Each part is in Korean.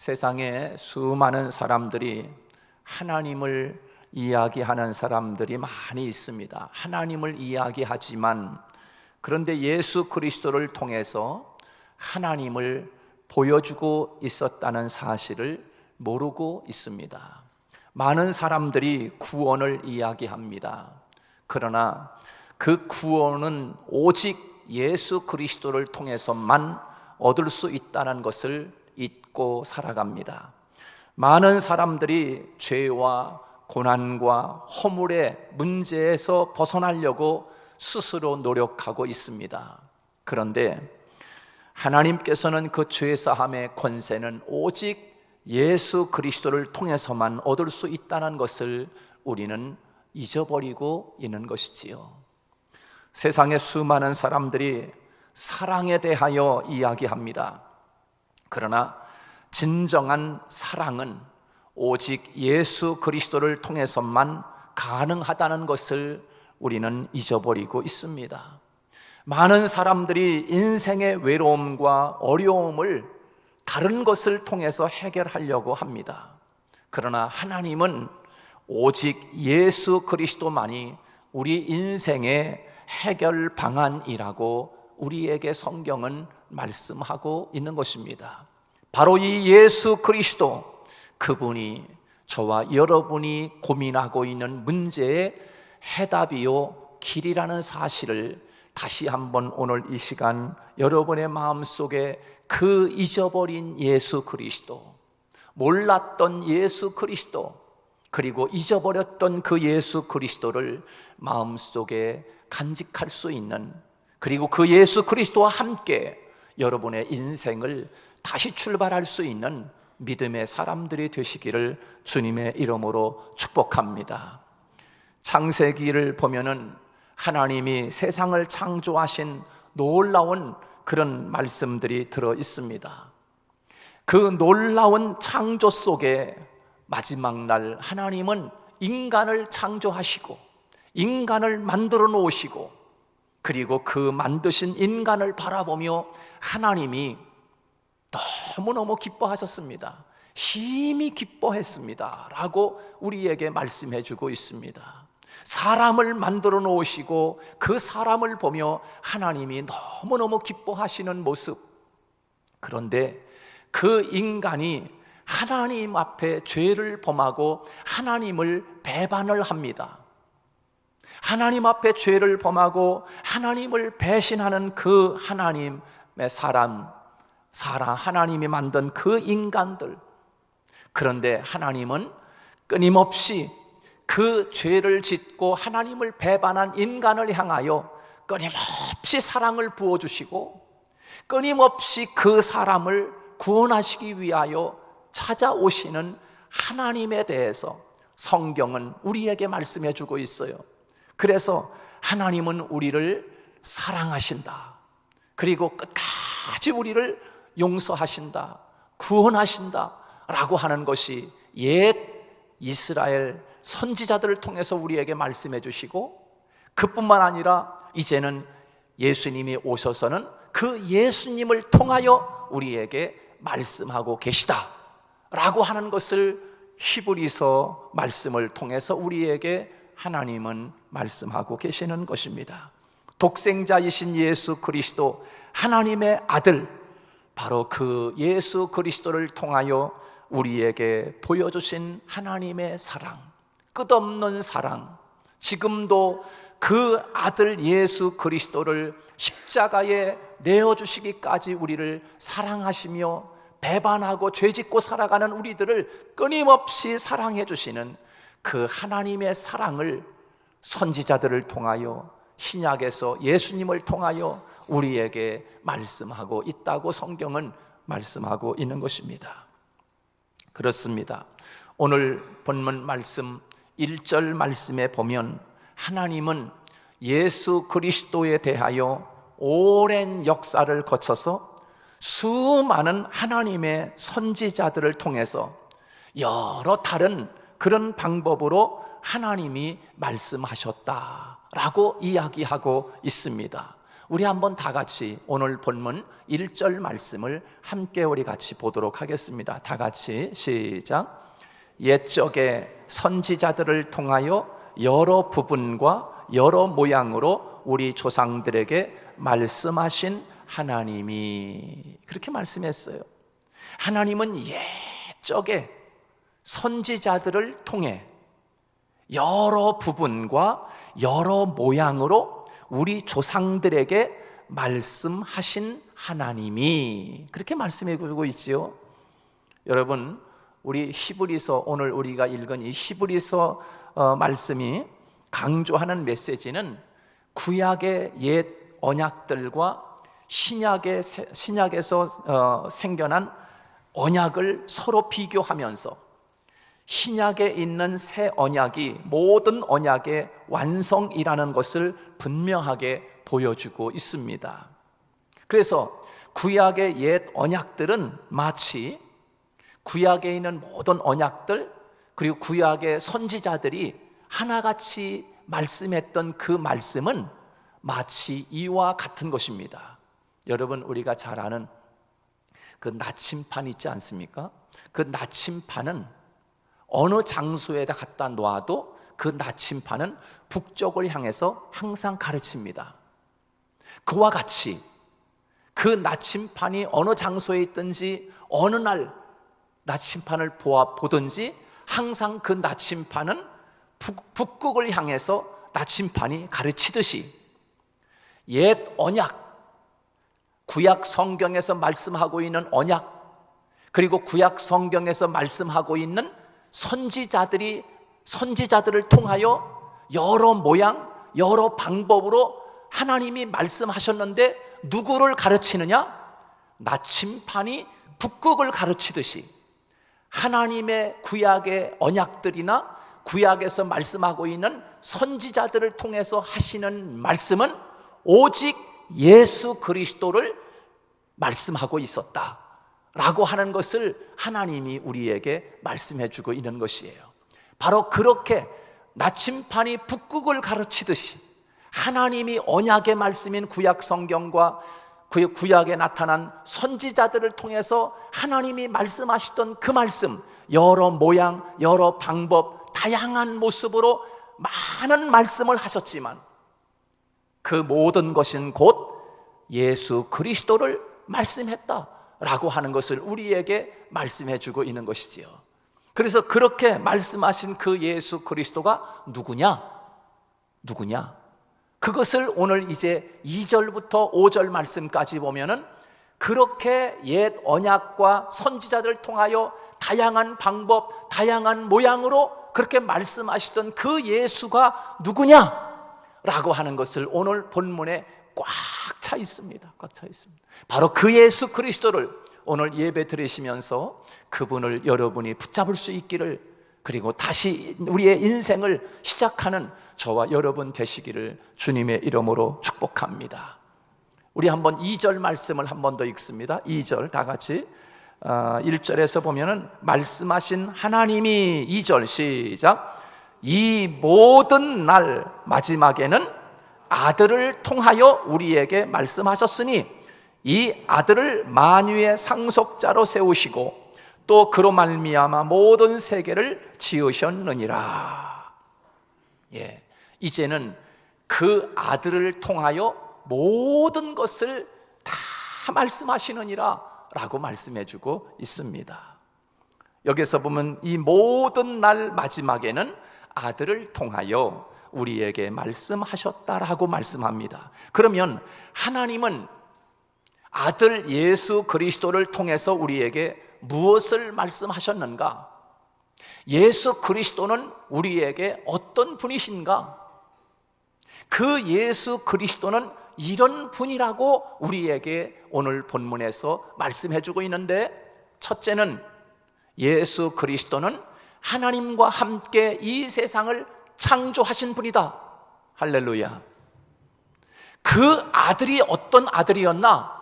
세상에 수많은 사람들이 하나님을 이야기하는 사람들이 많이 있습니다. 하나님을 이야기하지만 그런데 예수 그리스도를 통해서 하나님을 보여주고 있었다는 사실을 모르고 있습니다. 많은 사람들이 구원을 이야기합니다. 그러나 그 구원은 오직 예수 그리스도를 통해서만 얻을 수 있다는 것을 잊고 살아갑니다. 많은 사람들이 죄와 고난과 허물의 문제에서 벗어나려고 스스로 노력하고 있습니다. 그런데 하나님께서는 그 죄사함의 권세는 오직 예수 그리스도를 통해서만 얻을 수 있다는 것을 우리는 잊어버리고 있는 것이지요. 세상의 수많은 사람들이 사랑에 대하여 이야기합니다. 그러나 진정한 사랑은 오직 예수 그리스도를 통해서만 가능하다는 것을 우리는 잊어버리고 있습니다. 많은 사람들이 인생의 외로움과 어려움을 다른 것을 통해서 해결하려고 합니다. 그러나 하나님은 오직 예수 그리스도만이 우리 인생의 해결 방안이라고 우리에게 성경은 말씀하고 있는 것입니다. 바로 이 예수 그리스도, 그분이 저와 여러분이 고민하고 있는 문제의 해답이요 길이라는 사실을 다시 한번 오늘 이 시간 여러분의 마음속에 그 잊어버린 예수 그리스도, 몰랐던 예수 그리스도, 그리고 잊어버렸던 그 예수 그리스도를 마음속에 간직할 수 있는, 그리고 그 예수 그리스도와 함께 여러분의 인생을 다시 출발할 수 있는 믿음의 사람들이 되시기를 주님의 이름으로 축복합니다. 창세기를 보면은 하나님이 세상을 창조하신 놀라운 그런 말씀들이 들어 있습니다. 그 놀라운 창조 속에 마지막 날 하나님은 인간을 창조하시고 인간을 만들어 놓으시고, 그리고 그 만드신 인간을 바라보며 하나님이 너무너무 기뻐하셨습니다. 심히 기뻐했습니다 라고 우리에게 말씀해 주고 있습니다. 사람을 만들어 놓으시고 그 사람을 보며 하나님이 너무너무 기뻐하시는 모습. 그런데 그 인간이 하나님 앞에 죄를 범하고 하나님을 배반을 합니다. 하나님 앞에 죄를 범하고 하나님을 배신하는 그 하나님의 사람, 하나님이 만든 그 인간들. 그런데 하나님은 끊임없이 그 죄를 짓고 하나님을 배반한 인간을 향하여 끊임없이 사랑을 부어주시고 끊임없이 그 사람을 구원하시기 위하여 찾아오시는 하나님에 대해서 성경은 우리에게 말씀해 주고 있어요. 그래서 하나님은 우리를 사랑하신다, 그리고 끝까지 우리를 용서하신다, 구원하신다 라고 하는 것이 옛 이스라엘 선지자들을 통해서 우리에게 말씀해 주시고, 그뿐만 아니라 이제는 예수님이 오셔서는 그 예수님을 통하여 우리에게 말씀하고 계시다 라고 하는 것을 히브리서 말씀을 통해서 우리에게 하나님은 말씀하고 계시는 것입니다. 독생자이신 예수 그리스도, 하나님의 아들, 바로 그 예수 그리스도를 통하여 우리에게 보여주신 하나님의 사랑, 끝없는 사랑, 지금도 그 아들 예수 그리스도를 십자가에 내어주시기까지 우리를 사랑하시며 배반하고 죄짓고 살아가는 우리들을 끊임없이 사랑해 주시는 그 하나님의 사랑을 선지자들을 통하여, 신약에서 예수님을 통하여 우리에게 말씀하고 있다고 성경은 말씀하고 있는 것입니다. 그렇습니다. 오늘 본문 말씀 1절 말씀에 보면 하나님은 예수 그리스도에 대하여 오랜 역사를 거쳐서 수많은 하나님의 선지자들을 통해서 여러 다른 그런 방법으로 하나님이 말씀하셨다라고 이야기하고 있습니다. 우리 한번 다 같이 오늘 본문 1절 말씀을 함께 우리 같이 보도록 하겠습니다. 다 같이 시작. 옛적에 선지자들을 통하여 여러 부분과 여러 모양으로 우리 조상들에게 말씀하신 하나님이, 그렇게 말씀했어요. 하나님은 옛적에 선지자들을 통해 여러 부분과 여러 모양으로 우리 조상들에게 말씀하신 하나님이, 그렇게 말씀해 주고 있지요. 여러분, 우리 히브리서, 오늘 우리가 읽은 이 히브리서 말씀이 강조하는 메시지는 구약의 옛 언약들과 신약에서 생겨난 언약을 서로 비교하면서 신약에 있는 새 언약이 모든 언약의 완성이라는 것을 분명하게 보여주고 있습니다. 그래서 구약의 옛 언약들은 마치 구약에 있는 모든 언약들, 그리고 구약의 선지자들이 하나같이 말씀했던 그 말씀은 마치 이와 같은 것입니다. 여러분, 우리가 잘 아는 그 나침판 있지 않습니까? 그 나침판은 어느 장소에다 갖다 놓아도 그 나침판은 북쪽을 향해서 항상 가르칩니다. 그와 같이 그 나침판이 어느 장소에 있든지 어느 날 나침판을 보든지 항상 그 나침판은 북극을 향해서 나침판이 가르치듯이 옛 언약, 구약 성경에서 말씀하고 있는 언약, 그리고 구약 성경에서 말씀하고 있는 선지자들을 통하여 여러 모양, 여러 방법으로 하나님이 말씀하셨는데 누구를 가르치느냐? 나침판이 북극을 가르치듯이 하나님의 구약의 언약들이나 구약에서 말씀하고 있는 선지자들을 통해서 하시는 말씀은 오직 예수 그리스도를 말씀하고 있었다라고 하는 것을 하나님이 우리에게 말씀해 주고 있는 것이에요. 바로 그렇게 나침판이 북극을 가르치듯이 하나님이 언약의 말씀인 구약 성경과 구약에 나타난 선지자들을 통해서 하나님이 말씀하시던 그 말씀, 여러 모양, 여러 방법, 다양한 모습으로 많은 말씀을 하셨지만 그 모든 것은 곧 예수 그리스도를 말씀했다라고 하는 것을 우리에게 말씀해 주고 있는 것이지요. 그래서 그렇게 말씀하신 그 예수 그리스도가 누구냐? 그것을 오늘 이제 2절부터 5절 말씀까지 보면은 그렇게 옛 언약과 선지자들을 통하여 다양한 방법, 다양한 모양으로 그렇게 말씀하시던 그 예수가 누구냐라고 하는 것을 오늘 본문에 꽉 차 있습니다. 꽉 차 있습니다. 바로 그 예수 그리스도를 오늘 예배 드리시면서 그분을 여러분이 붙잡을 수 있기를, 그리고 다시 우리의 인생을 시작하는 저와 여러분 되시기를 주님의 이름으로 축복합니다. 우리 한번 2절 말씀을 한 번 더 읽습니다. 2절 다 같이 1절에서 보면은 말씀하신 하나님이, 2절 시작. 이 모든 날 마지막에는 아들을 통하여 우리에게 말씀하셨으니 이 아들을 만유의 상속자로 세우시고 또 그로 말미암아 모든 세계를 지으셨느니라. 예, 이제는 그 아들을 통하여 모든 것을 다 말씀하시느니라 라고 말씀해주고 있습니다. 여기서 보면 이 모든 날 마지막에는 아들을 통하여 우리에게 말씀하셨다라고 말씀합니다. 그러면 하나님은 아들 예수 그리스도를 통해서 우리에게 무엇을 말씀하셨는가? 예수 그리스도는 우리에게 어떤 분이신가? 그 예수 그리스도는 이런 분이라고 우리에게 오늘 본문에서 말씀해주고 있는데, 첫째는 예수 그리스도는 하나님과 함께 이 세상을 창조하신 분이다. 할렐루야. 그 아들이 어떤 아들이었나?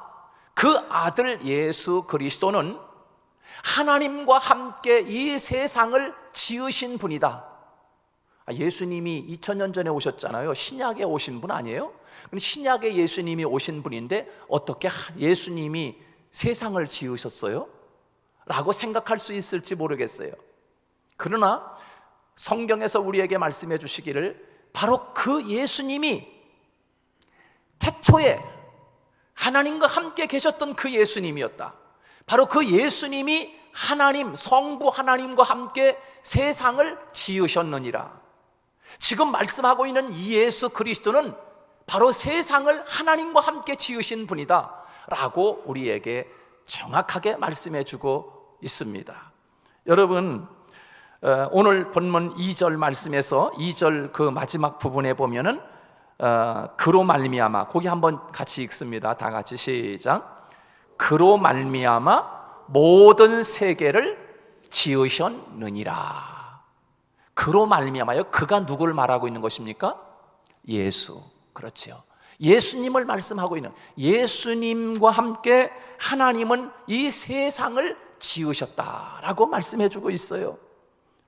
그 아들 예수 그리스도는 하나님과 함께 이 세상을 지으신 분이다. 예수님이 2000년 전에 오셨잖아요. 신약에 오신 분 아니에요? 그럼 신약에 예수님이 오신 분인데 어떻게 예수님이 세상을 지으셨어요? 라고 생각할 수 있을지 모르겠어요. 그러나 성경에서 우리에게 말씀해 주시기를 바로 그 예수님이 태초에 하나님과 함께 계셨던 그 예수님이었다. 바로 그 예수님이 하나님, 성부 하나님과 함께 세상을 지으셨느니라. 지금 말씀하고 있는 이 예수 그리스도는 바로 세상을 하나님과 함께 지으신 분이다 라고 우리에게 정확하게 말씀해 주고 있습니다. 여러분, 오늘 본문 2절 말씀에서 2절 그 마지막 부분에 보면은 그로 말미암아, 거기 한번 같이 읽습니다. 다 같이 시작. 그로 말미암아 모든 세계를 지으셨느니라. 그로 말미암아요. 그가 누구를 말하고 있는 것입니까? 예수. 그렇죠. 예수님을 말씀하고 있는, 예수님과 함께 하나님은 이 세상을 지으셨다라고 말씀해 주고 있어요.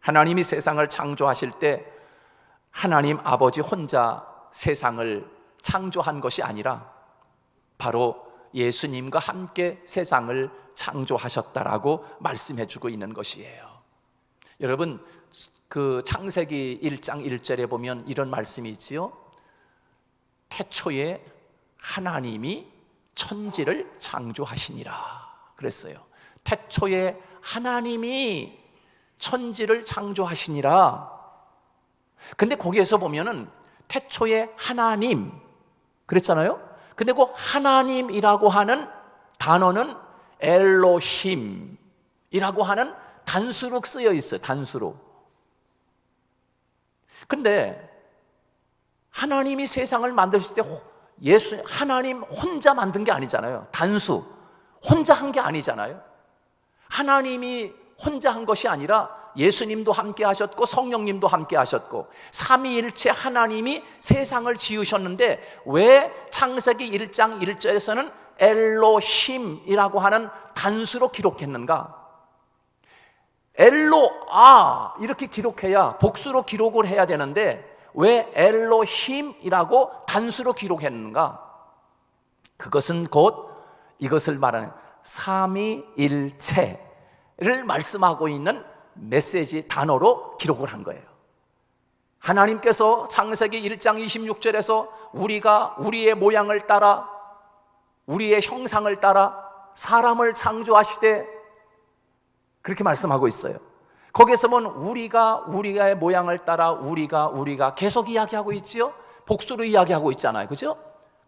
하나님이 세상을 창조하실 때 하나님 아버지 혼자 세상을 창조한 것이 아니라 바로 예수님과 함께 세상을 창조하셨다라고 말씀해 주고 있는 것이에요. 여러분, 그 창세기 1장 1절에 보면 이런 말씀이 있지요. 태초에 하나님이 천지를 창조하시니라 그랬어요. 태초에 하나님이 천지를 창조하시니라. 근데 거기에서 보면은 태초에 하나님 그랬잖아요. 근데 그 하나님이라고 하는 단어는 엘로힘이라고 하는 단수로 쓰여 있어요. 단수로. 근데 하나님이 세상을 만드실 때 하나님 혼자 만든 게 아니잖아요. 단수 혼자 한 게 아니잖아요. 하나님이 혼자 한 것이 아니라 예수님도 함께 하셨고 성령님도 함께 하셨고 삼위일체 하나님이 세상을 지으셨는데 왜 창세기 1장 1절에서는 엘로힘이라고 하는 단수로 기록했는가? 엘로아 이렇게 기록해야 복수로 기록을 해야 되는데 왜 엘로힘이라고 단수로 기록했는가? 그것은 곧 이것을 말하는 삼위일체를 말씀하고 있는 메시지 단어로 기록을 한 거예요. 하나님께서 창세기 1장 26절에서 우리가 우리의 모양을 따라 우리의 형상을 따라 사람을 창조하시되 그렇게 말씀하고 있어요. 거기에서 보면 우리의 모양을 따라 우리가 계속 이야기하고 있지요. 복수로 이야기하고 있잖아요. 그죠?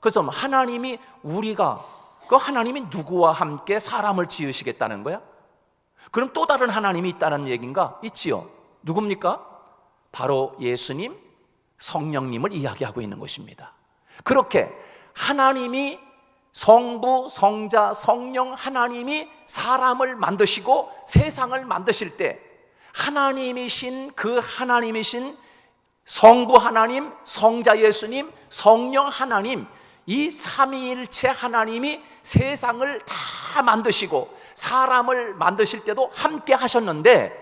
그래서 하나님이 그 하나님이 누구와 함께 사람을 지으시겠다는 거야? 그럼 또 다른 하나님이 있다는 얘기인가? 있지요. 누굽니까? 바로 예수님, 성령님을 이야기하고 있는 것입니다. 그렇게 하나님이 성부, 성자, 성령 하나님이 사람을 만드시고 세상을 만드실 때 하나님이신 성부 하나님, 성자 예수님, 성령 하나님 이 삼위일체 하나님이 세상을 다 만드시고 사람을 만드실 때도 함께 하셨는데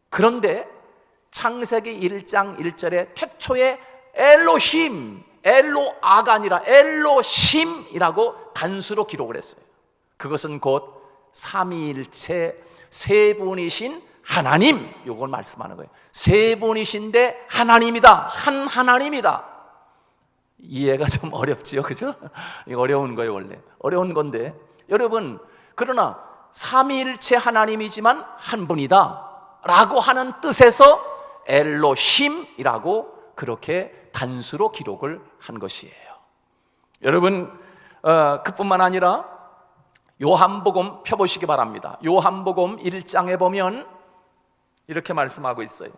그런데 창세기 1장 1절에 태초에 엘로아가 아니라 엘로심이라고 단수로 기록을 했어요. 그것은 곧 삼위일체 세 분이신 하나님, 이걸 말씀하는 거예요. 세 분이신데 하나님이다. 한 하나님이다. 이해가 좀 어렵지요, 그죠? 이거 어려운 거예요, 원래. 어려운 건데 여러분, 그러나 삼위일체 하나님이지만 한 분이다 라고 하는 뜻에서 엘로심이라고 그렇게 단수로 기록을 한 것이에요. 여러분, 그뿐만 아니라 요한복음 펴보시기 바랍니다. 요한복음 1장에 보면 이렇게 말씀하고 있어요.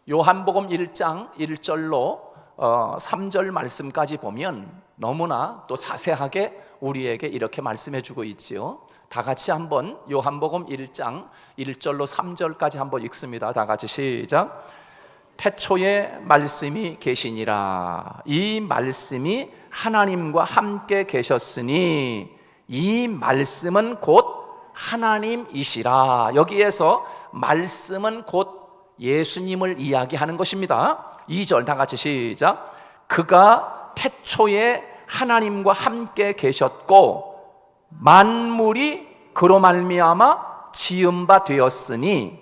요한복음 1장 1절로 3절 말씀까지 보면 너무나 또 자세하게 우리에게 이렇게 말씀해 주고 있지요. 다 같이 한번 요한복음 1장 1절로 3절까지 한번 읽습니다. 다 같이 시작. 태초에 말씀이 계시니라. 이 말씀이 하나님과 함께 계셨으니 이 말씀은 곧 하나님이시라. 여기에서 말씀은 곧 예수님을 이야기하는 것입니다. 2절 다 같이 시작. 그가 태초에 하나님과 함께 계셨고 만물이 그로 말미암아 지은 바 되었으니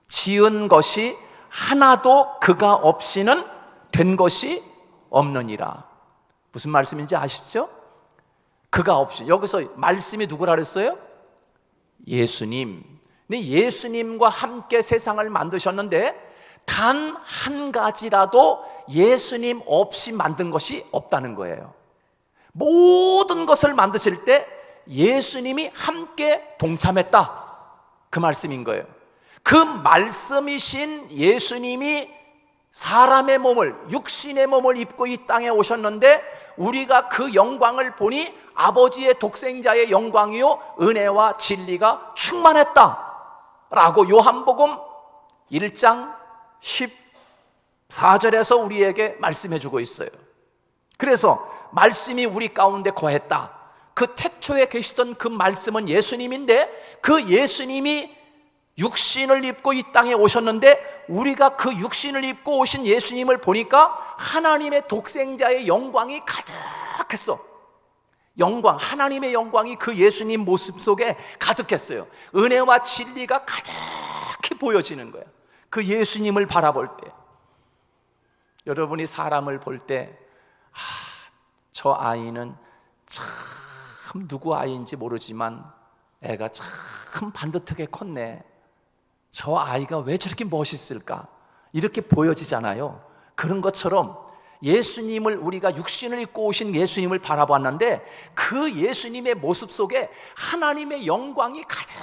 지은 것이 하나도 그가 없이는 된 것이 없느니라. 무슨 말씀인지 아시죠? 그가 없이, 여기서 말씀이 누구라 그랬어요? 예수님. 근데 예수님과 함께 세상을 만드셨는데 단 한 가지라도 예수님 없이 만든 것이 없다는 거예요. 모든 것을 만드실 때 예수님이 함께 동참했다, 그 말씀인 거예요. 그 말씀이신 예수님이 사람의 몸을, 육신의 몸을 입고 이 땅에 오셨는데 우리가 그 영광을 보니 아버지의 독생자의 영광이요 은혜와 진리가 충만했다 라고 요한복음 1장 14절에서 우리에게 말씀해 주고 있어요. 그래서 말씀이 우리 가운데 거했다. 그 태초에 계시던 그 말씀은 예수님인데 그 예수님이 육신을 입고 이 땅에 오셨는데 우리가 그 육신을 입고 오신 예수님을 보니까 하나님의 독생자의 영광이 가득했어. 영광, 하나님의 영광이 그 예수님 모습 속에 가득했어요. 은혜와 진리가 가득히 보여지는 거야. 그 예수님을 바라볼 때. 여러분이 사람을 볼 때 저 아이는 참 누구 아이인지 모르지만 애가 참 반듯하게 컸네, 저 아이가 왜 저렇게 멋있을까, 이렇게 보여지잖아요. 그런 것처럼 예수님을, 우리가 육신을 입고 오신 예수님을 바라봤는데 그 예수님의 모습 속에 하나님의 영광이 가득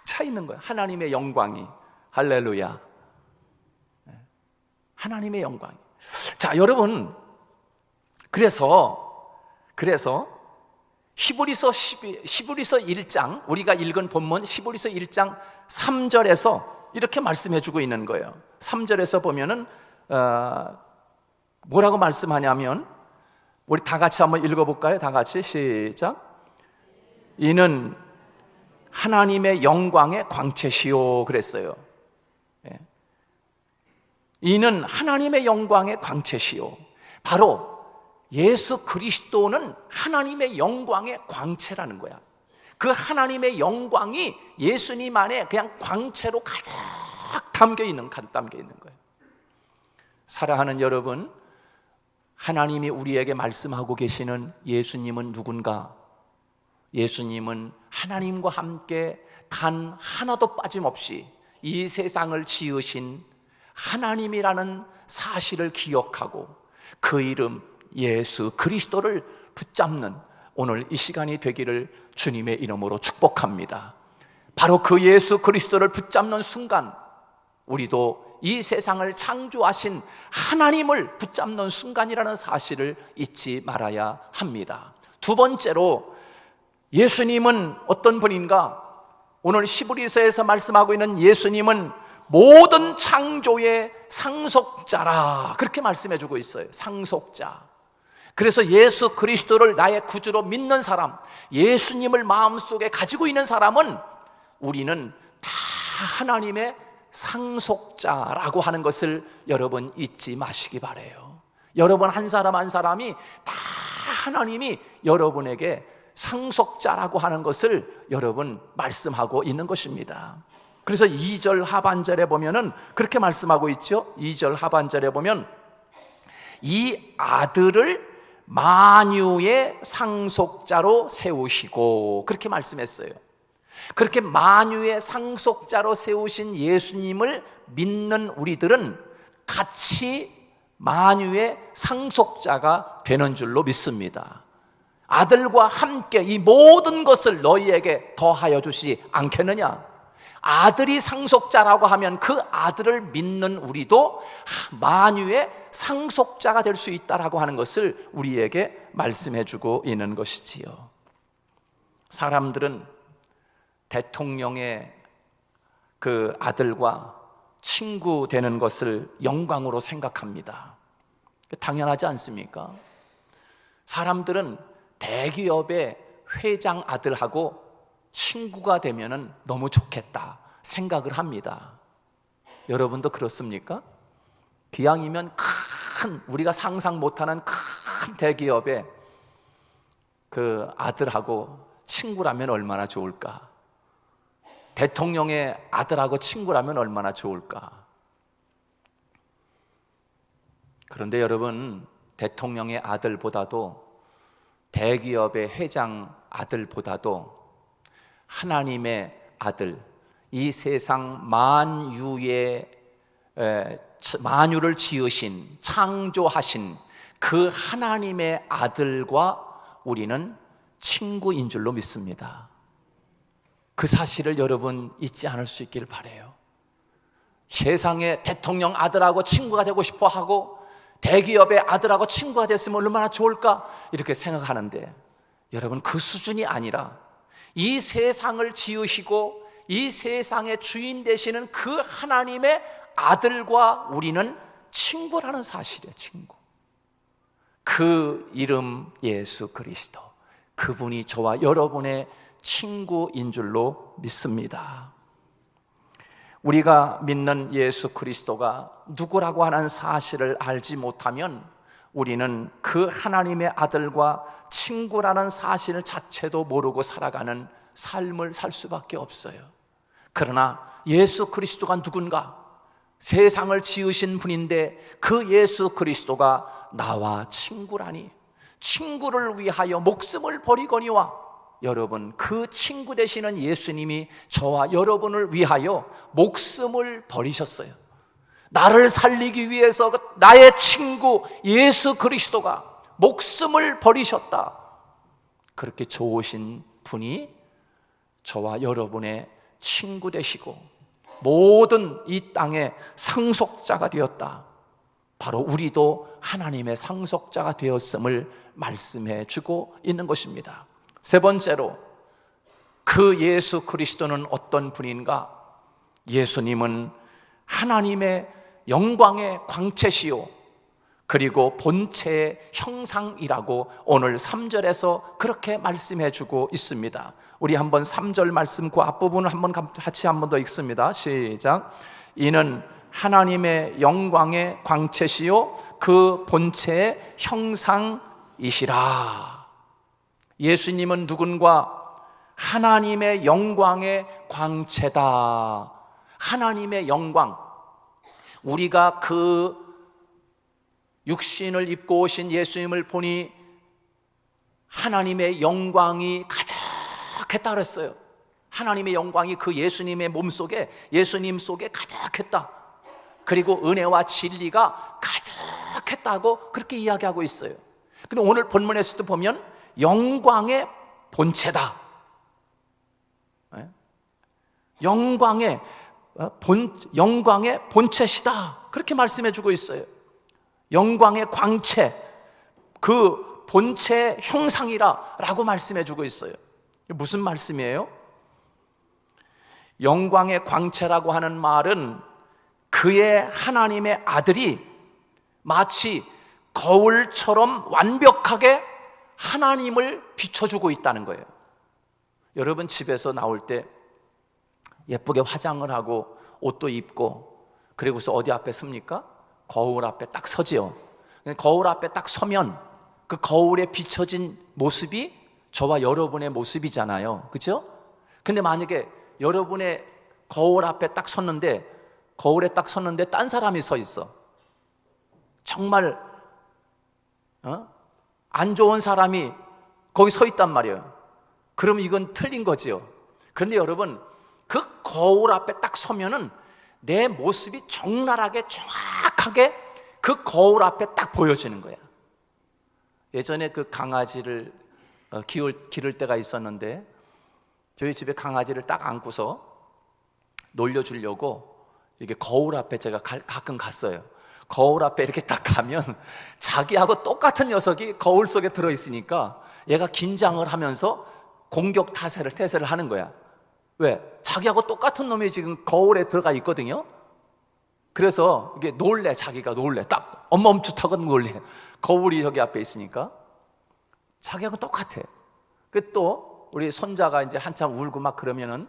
차 있는 거예요. 하나님의 영광이. 할렐루야. 하나님의 영광이. 자, 여러분, 그래서 히브리서 1장, 우리가 읽은 본문 히브리서 1장 3절에서 이렇게 말씀해 주고 있는 거예요. 3절에서 보면은 뭐라고 말씀하냐면, 우리 다 같이 한번 읽어볼까요? 다 같이 시작. 이는 하나님의 영광의 광채시오 그랬어요. 이는 하나님의 영광의 광채시오. 바로 예수 그리스도는 하나님의 영광의 광채라는 거야. 그 하나님의 영광이 예수님 안에 그냥 광채로 가득 담겨 있는 거예요. 사랑하는 여러분, 하나님이 우리에게 말씀하고 계시는 예수님은 누군가? 예수님은 하나님과 함께 단 하나도 빠짐없이 이 세상을 지으신 하나님이라는 사실을 기억하고 그 이름 예수 그리스도를 붙잡는 오늘 이 시간이 되기를 주님의 이름으로 축복합니다. 바로 그 예수 그리스도를 붙잡는 순간 우리도 이 세상을 창조하신 하나님을 붙잡는 순간이라는 사실을 잊지 말아야 합니다. 두 번째로, 예수님은 어떤 분인가? 오늘 히브리서에서 말씀하고 있는 예수님은 모든 창조의 상속자라, 그렇게 말씀해 주고 있어요. 상속자. 그래서 예수 그리스도를 나의 구주로 믿는 사람, 예수님을 마음속에 가지고 있는 사람은 우리는 다 하나님의 상속자라고 하는 것을 여러분 잊지 마시기 바라요. 여러분 한 사람 한 사람이 다 하나님이 여러분에게 상속자라고 하는 것을 여러분 말씀하고 있는 것입니다. 그래서 2절 하반절에 보면은 그렇게 말씀하고 있죠. 2절 하반절에 보면 이 아들을 만유의 상속자로 세우시고, 그렇게 말씀했어요. 그렇게 만유의 상속자로 세우신 예수님을 믿는 우리들은 같이 만유의 상속자가 되는 줄로 믿습니다. 아들과 함께 이 모든 것을 너희에게 더하여 주시지 않겠느냐? 아들이 상속자라고 하면 그 아들을 믿는 우리도 만유의 상속자가 될 수 있다라고 하는 것을 우리에게 말씀해 주고 있는 것이지요. 사람들은 대통령의 그 아들과 친구 되는 것을 영광으로 생각합니다. 당연하지 않습니까? 사람들은 대기업의 회장 아들하고 친구가 되면 너무 좋겠다 생각을 합니다. 여러분도 그렇습니까? 기왕이면 우리가 상상 못하는 큰 대기업의 그 아들하고 친구라면 얼마나 좋을까? 대통령의 아들하고 친구라면 얼마나 좋을까? 그런데 여러분, 대통령의 아들보다도 대기업의 회장 아들보다도 하나님의 아들, 이 세상 만유를 지으신, 창조하신 그 하나님의 아들과 우리는 친구인 줄로 믿습니다. 그 사실을 여러분 잊지 않을 수 있기를 바라요. 세상에 대통령 아들하고 친구가 되고 싶어 하고 대기업의 아들하고 친구가 됐으면 얼마나 좋을까 이렇게 생각하는데, 여러분, 그 수준이 아니라 이 세상을 지으시고 이 세상의 주인 되시는 그 하나님의 아들과 우리는 친구라는 사실이에요. 친구. 그 이름 예수 그리스도, 그분이 저와 여러분의 친구인 줄로 믿습니다. 우리가 믿는 예수 그리스도가 누구라고 하는 사실을 알지 못하면 우리는 그 하나님의 아들과 친구라는 사실 자체도 모르고 살아가는 삶을 살 수밖에 없어요. 그러나 예수 그리스도가 누군가? 세상을 지으신 분인데 그 예수 그리스도가 나와 친구라니, 친구를 위하여 목숨을 버리거니와, 여러분, 그 친구 되시는 예수님이 저와 여러분을 위하여 목숨을 버리셨어요. 나를 살리기 위해서 나의 친구 예수 그리스도가 목숨을 버리셨다. 그렇게 좋으신 분이 저와 여러분의 친구 되시고 모든 이 땅의 상속자가 되었다. 바로 우리도 하나님의 상속자가 되었음을 말씀해 주고 있는 것입니다. 세 번째로, 그 예수 그리스도는 어떤 분인가? 예수님은 하나님의 영광의 광채시요 그리고 본체의 형상이라고 오늘 3절에서 그렇게 말씀해 주고 있습니다. 우리 한번 3절 말씀 그 앞부분을 한번 같이 한 번 더 읽습니다. 시작. 이는 하나님의 영광의 광채시요 그 본체의 형상이시라. 예수님은 누군가? 하나님의 영광의 광채다. 하나님의 영광, 우리가 그 육신을 입고 오신 예수님을 보니 하나님의 영광이 가득했다 그랬어요. 하나님의 영광이 그 예수님의 몸속에, 예수님 속에 가득했다. 그리고 은혜와 진리가 가득했다고 그렇게 이야기하고 있어요. 근데 오늘 본문에서도 보면 영광의 본체다, 영광의 본체시다, 그렇게 말씀해 주고 있어요. 영광의 광채, 그 본체의 형상이라 라고 말씀해 주고 있어요. 무슨 말씀이에요? 영광의 광채라고 하는 말은 그의 하나님의 아들이 마치 거울처럼 완벽하게 하나님을 비춰주고 있다는 거예요. 여러분, 집에서 나올 때 예쁘게 화장을 하고 옷도 입고 그리고서 어디 앞에 섭니까? 거울 앞에 딱 서지요. 거울 앞에 딱 서면 그 거울에 비춰진 모습이 저와 여러분의 모습이잖아요. 그렇죠? 근데 만약에 여러분의 거울 앞에 딱 섰는데, 거울에 딱 섰는데 딴 사람이 서 있어. 정말 안 좋은 사람이 거기 서 있단 말이에요. 그럼 이건 틀린 거지요. 그런데 여러분, 그 거울 앞에 딱 서면은 내 모습이 적나라하게 정확하게 그 거울 앞에 딱 보여지는 거야. 예전에 그 강아지를 기를 때가 있었는데, 저희 집에 강아지를 딱 안고서 놀려주려고 이게 거울 앞에 제가 가끔 갔어요. 거울 앞에 이렇게 딱 가면 자기하고 똑같은 녀석이 거울 속에 들어있으니까 얘가 긴장을 하면서 공격 태세를 하는 거야. 왜? 자기하고 똑같은 놈이 지금 거울에 들어가 있거든요. 그래서 이게 놀래, 자기가 놀래. 딱 멈칫하고 놀래. 거울이 저기 앞에 있으니까 자기하고 똑같아. 그 또 우리 손자가 이제 한참 울고 막 그러면은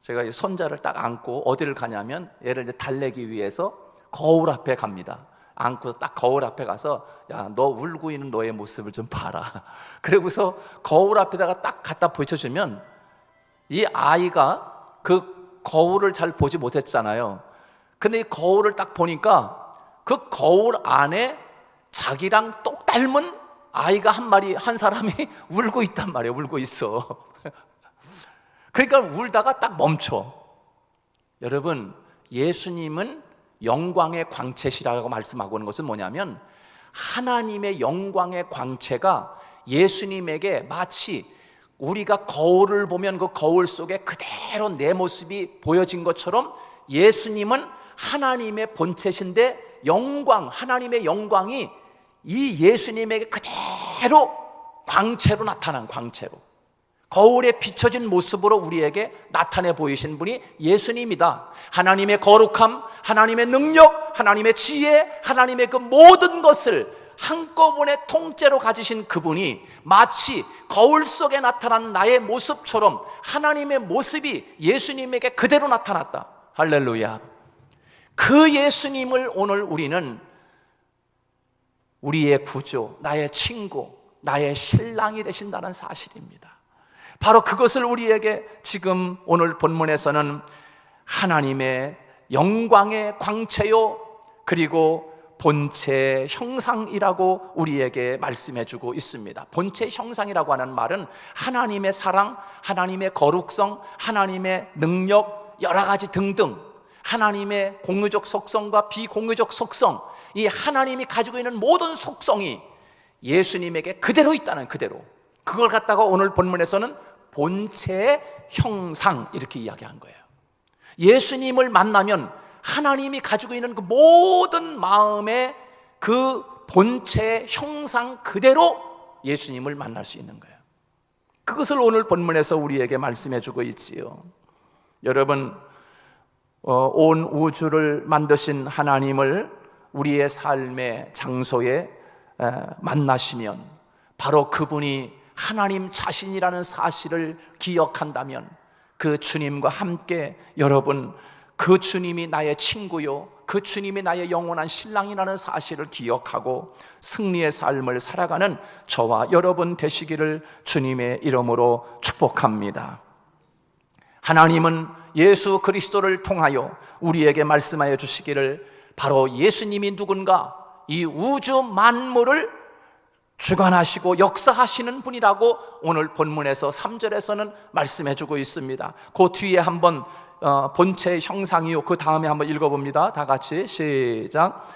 제가 이 손자를 딱 안고 어디를 가냐면 얘를 이제 달래기 위해서 거울 앞에 갑니다. 안고 딱 거울 앞에 가서 야, 너 울고 있는 너의 모습을 좀 봐라. 그러고서 거울 앞에다가 딱 갖다 붙여주면 이 아이가 그 거울을 잘 보지 못했잖아요. 근데 이 거울을 딱 보니까 그 거울 안에 자기랑 똑 닮은 아이가 한 사람이 울고 있단 말이에요. 울고 있어. 그러니까 울다가 딱 멈춰. 여러분, 예수님은 영광의 광채시라고 말씀하고 있는 것은 뭐냐면 하나님의 영광의 광채가 예수님에게 마치 우리가 거울을 보면 그 거울 속에 그대로 내 모습이 보여진 것처럼 예수님은 하나님의 본체신데 하나님의 영광이 이 예수님에게 그대로 광채로 나타난 광채로 거울에 비춰진 모습으로 우리에게 나타내 보이신 분이 예수님이다. 하나님의 거룩함, 하나님의 능력, 하나님의 지혜, 하나님의 그 모든 것을 한꺼번에 통째로 가지신 그분이 마치 거울 속에 나타난 나의 모습처럼 하나님의 모습이 예수님에게 그대로 나타났다. 할렐루야. 그 예수님을 오늘 우리는 우리의 구주, 나의 친구, 나의 신랑이 되신다는 사실입니다. 바로 그것을 우리에게 지금 오늘 본문에서는 하나님의 영광의 광채요 그리고 본체 형상이라고 우리에게 말씀해주고 있습니다. 본체 형상이라고 하는 말은 하나님의 사랑, 하나님의 거룩성, 하나님의 능력 여러 가지 등등 하나님의 공유적 속성과 비공유적 속성, 이 하나님이 가지고 있는 모든 속성이 예수님에게 그대로 있다는 그대로, 그걸 갖다가 오늘 본문에서는 본체의 형상 이렇게 이야기한 거예요. 예수님을 만나면 하나님이 가지고 있는 그 모든 마음의 그 본체의 형상 그대로 예수님을 만날 수 있는 거예요. 그것을 오늘 본문에서 우리에게 말씀해 주고 있지요. 여러분, 온 우주를 만드신 하나님을 우리의 삶의 장소에 만나시면 바로 그분이 하나님 자신이라는 사실을 기억한다면 그 주님과 함께 여러분, 그 주님이 나의 친구요, 그 주님이 나의 영원한 신랑이라는 사실을 기억하고 승리의 삶을 살아가는 저와 여러분 되시기를 주님의 이름으로 축복합니다. 하나님은 예수 그리스도를 통하여 우리에게 말씀하여 주시기를 바로 예수님이 누군가, 이 우주 만물을 주관하시고 역사하시는 분이라고 오늘 본문에서 3절에서는 말씀해주고 있습니다. 그 뒤에 한번 본체의 형상이요, 그 다음에 한번 읽어봅니다. 다 같이 시작.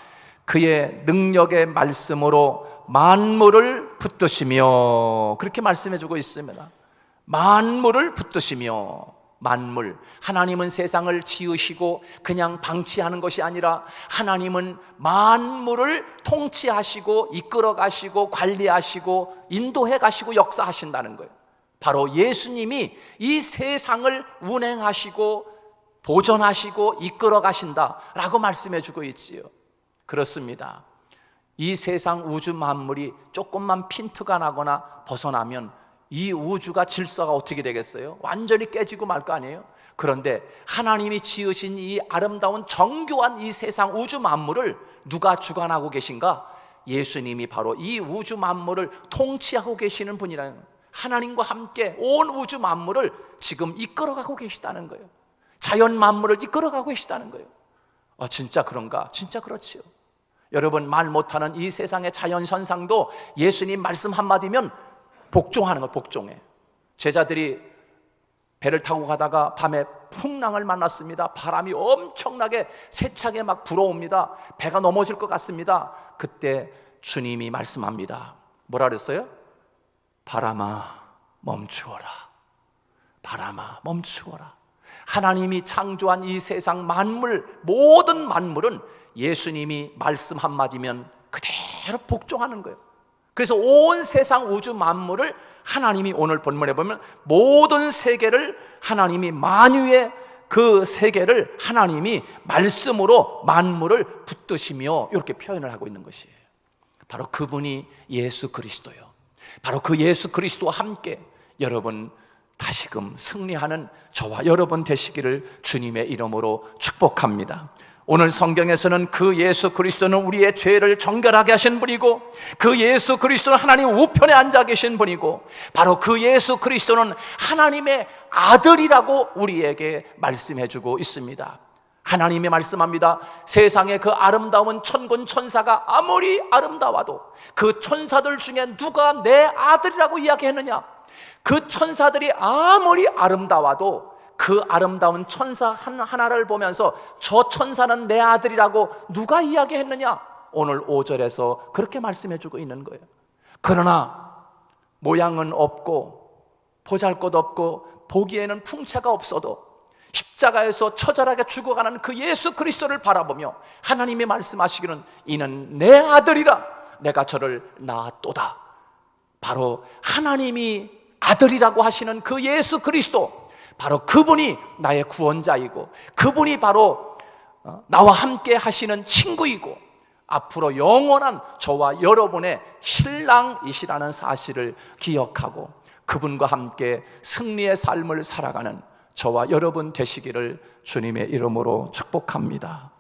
그의 능력의 말씀으로 만물을 붙드시며, 그렇게 말씀해주고 있습니다. 만물을 붙드시며, 만물, 하나님은 세상을 지으시고 그냥 방치하는 것이 아니라 하나님은 만물을 통치하시고 이끌어 가시고 관리하시고 인도해 가시고 역사하신다는 거예요. 바로 예수님이 이 세상을 운행하시고 보존하시고 이끌어 가신다라고 말씀해 주고 있지요. 그렇습니다. 이 세상 우주 만물이 조금만 핀트가 나거나 벗어나면 이 우주가 질서가 어떻게 되겠어요? 완전히 깨지고 말 거 아니에요? 그런데 하나님이 지으신 이 아름다운 정교한 이 세상 우주 만물을 누가 주관하고 계신가? 예수님이 바로 이 우주 만물을 통치하고 계시는 분이라는, 하나님과 함께 온 우주 만물을 지금 이끌어가고 계시다는 거예요. 자연 만물을 이끌어가고 계시다는 거예요. 진짜 그런가? 진짜 그렇지요. 여러분, 말 못하는 이 세상의 자연 현상도 예수님 말씀 한마디면 복종하는 거, 복종해. 제자들이 배를 타고 가다가 밤에 풍랑을 만났습니다. 바람이 엄청나게 세차게 막 불어옵니다. 배가 넘어질 것 같습니다. 그때 주님이 말씀합니다. 뭐라 그랬어요? 바람아 멈추어라. 바람아 멈추어라. 하나님이 창조한 이 세상 만물, 모든 만물은 예수님이 말씀 한마디면 그대로 복종하는 거예요. 그래서 온 세상 우주 만물을 하나님이 오늘 본문에 보면 모든 세계를 하나님이, 만유의 그 세계를 하나님이 말씀으로 만물을 붙드시며 이렇게 표현을 하고 있는 것이에요. 바로 그분이 예수 그리스도요. 바로 그 예수 그리스도와 함께 여러분 다시금 승리하는 저와 여러분 되시기를 주님의 이름으로 축복합니다. 오늘 성경에서는 그 예수 그리스도는 우리의 죄를 정결하게 하신 분이고, 그 예수 그리스도는 하나님 우편에 앉아 계신 분이고, 바로 그 예수 그리스도는 하나님의 아들이라고 우리에게 말씀해 주고 있습니다. 하나님이 말씀합니다. 세상의 그 아름다운 천군 천사가 아무리 아름다워도 그 천사들 중에 누가 내 아들이라고 이야기했느냐? 그 천사들이 아무리 아름다워도 그 아름다운 천사 하나를 보면서 저 천사는 내 아들이라고 누가 이야기했느냐? 오늘 5절에서 그렇게 말씀해 주고 있는 거예요. 그러나 모양은 없고 보잘것없고 보기에는 풍채가 없어도 십자가에서 처절하게 죽어가는 그 예수 그리스도를 바라보며 하나님이 말씀하시기는 이는 내 아들이라, 내가 저를 낳았도다. 바로 하나님이 아들이라고 하시는 그 예수 그리스도, 바로 그분이 나의 구원자이고, 그분이 바로 나와 함께 하시는 친구이고, 앞으로 영원한 저와 여러분의 신랑이시라는 사실을 기억하고 그분과 함께 승리의 삶을 살아가는 저와 여러분 되시기를 주님의 이름으로 축복합니다.